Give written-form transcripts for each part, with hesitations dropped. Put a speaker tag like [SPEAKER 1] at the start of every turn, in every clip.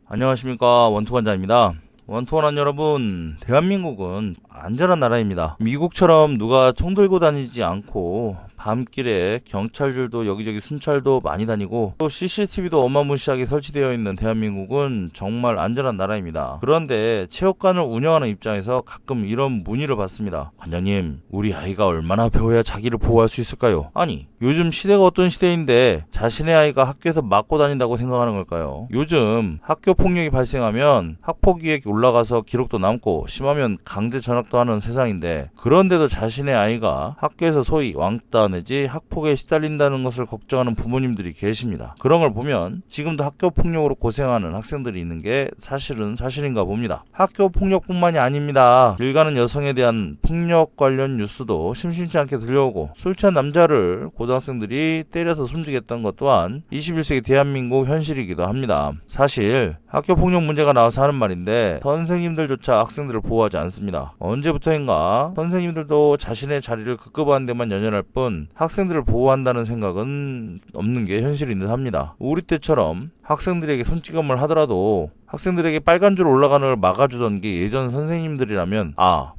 [SPEAKER 1] 안녕하십니까, 원투관장입니다. 원투원한 여러분, 대한민국은 안전한 나라입니다. 미국처럼 누가 총 들고 다니지 않고 밤길에 경찰들도 여기저기 순찰도 많이 다니고 또 CCTV도 어마무시하게 설치되어 있는 대한민국은 정말 안전한 나라입니다. 그런데 체육관을 운영하는 입장에서 가끔 이런 문의를 받습니다. 관장님, 우리 아이가 얼마나 배워야 자기를 보호할 수 있을까요? 아니, 요즘 시대가 어떤 시대인데 자신의 아이가 학교에서 맞고 다닌다고 생각하는 걸까요? 요즘 학교 폭력이 발생하면 학폭위에 올라가서 기록도 남고 심하면 강제 전학도 하는 세상인데, 그런데도 자신의 아이가 학교에서 소위 왕따 내지 학폭에 시달린다는 것을 걱정하는 부모님들이 계십니다. 그런 걸 보면 지금도 학교 폭력으로 고생하는 학생들이 있는 게 사실은 사실인가 봅니다. 학교 폭력뿐만이 아닙니다. 길 가는 여성에 대한 폭력 관련 뉴스도 심심치 않게 들려오고, 술 취한 남자를 고등학생들이 때려서 숨지겠다는 것 또한 21세기 대한민국 현실이기도 합니다. 사실 학교 폭력 문제가 나와서 하는 말인데, 선생님들조차 학생들을 보호하지 않습니다. 언제부터인가 선생님들도 자신의 자리를 급급한 데만 연연할 뿐 학생들을 보호한다는 생각은 없는 게 현실인 듯 합니다. 우리 때처럼 학생들에게 손찌검을 하더라도 학생들에게 빨간 줄 올라가는 걸 막아주던 게 예전 선생님들이라면,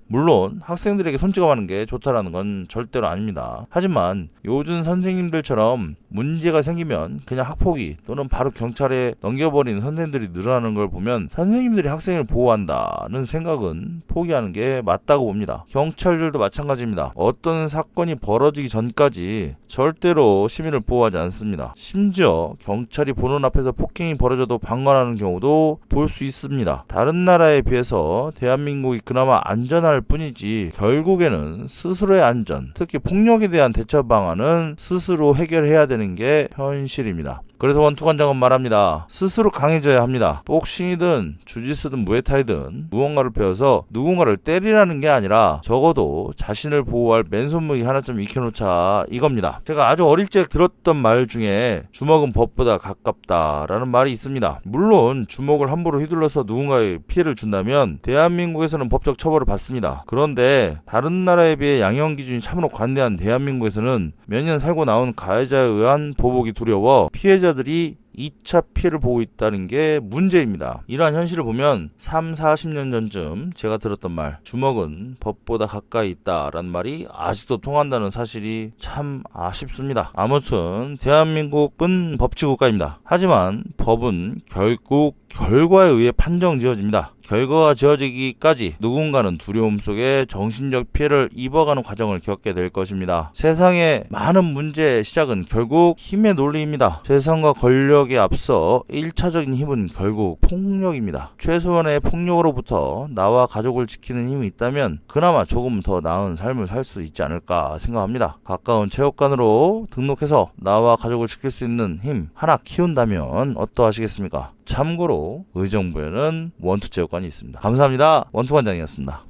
[SPEAKER 1] 물론 학생들에게 손찌검하는 게 좋다라는 건 절대로 아닙니다. 하지만 요즘 선생님들처럼 문제가 생기면 그냥 학폭위 또는 바로 경찰에 넘겨버리는 선생님들이 늘어나는 걸 보면 선생님들이 학생을 보호한다는 생각은 포기하는 게 맞다고 봅니다. 경찰들도 마찬가지입니다. 어떤 사건이 벌어지기 전까지 절대로 시민을 보호하지 않습니다. 심지어 경찰이 보는 앞에서 폭행이 벌어져도 방관하는 경우도 볼 수 있습니다. 다른 나라에 비해서 대한민국이 그나마 안전할 뿐이지 결국에는 스스로의 안전, 특히 폭력에 대한 대처 방안은 스스로 해결해야 되는 게 현실입니다. 그래서 원투관장은 말합니다. 스스로 강해져야 합니다. 복싱이든 주짓수든 무에타이든 무언가를 배워서 누군가를 때리라는 게 아니라 적어도 자신을 보호할 맨손무기 하나쯤 익혀놓자, 이겁니다. 제가 아주 어릴 적 들었던 말 중에 주먹은 법보다 가깝다라는 말이 있습니다. 물론 주먹을 함부로 휘둘러서 누군가에 피해를 준다면 대한민국에서는 법적 처벌을 받습니다. 그런데 다른 나라에 비해 양형 기준이 참으로 관대한 대한민국에서는 몇 년 살고 나온 가해자에 의한 보복이 두려워 피해자들이 2차 피해를 보고 있다는 게 문제입니다. 이러한 현실을 보면 40년 전쯤 제가 들었던 말, 주먹은 법보다 가까이 있다라는 말이 아직도 통한다는 사실이 참 아쉽습니다. 아무튼 대한민국은 법치국가입니다. 하지만 법은 결국 결과에 의해 판정 지어집니다. 결과가 지어지기까지 누군가는 두려움 속에 정신적 피해를 입어가는 과정을 겪게 될 것입니다. 세상의 많은 문제의 시작은 결국 힘의 논리입니다. 재산과 권력에 앞서 1차적인 힘은 결국 폭력입니다. 최소한의 폭력으로부터 나와 가족을 지키는 힘이 있다면 그나마 조금 더 나은 삶을 살 수 있지 않을까 생각합니다. 가까운 체육관으로 등록해서 나와 가족을 지킬 수 있는 힘 하나 키운다면 어떠하시겠습니까? 참고로 의정부에는 원투체육관이 있습니다. 감사합니다. 원투관장이었습니다.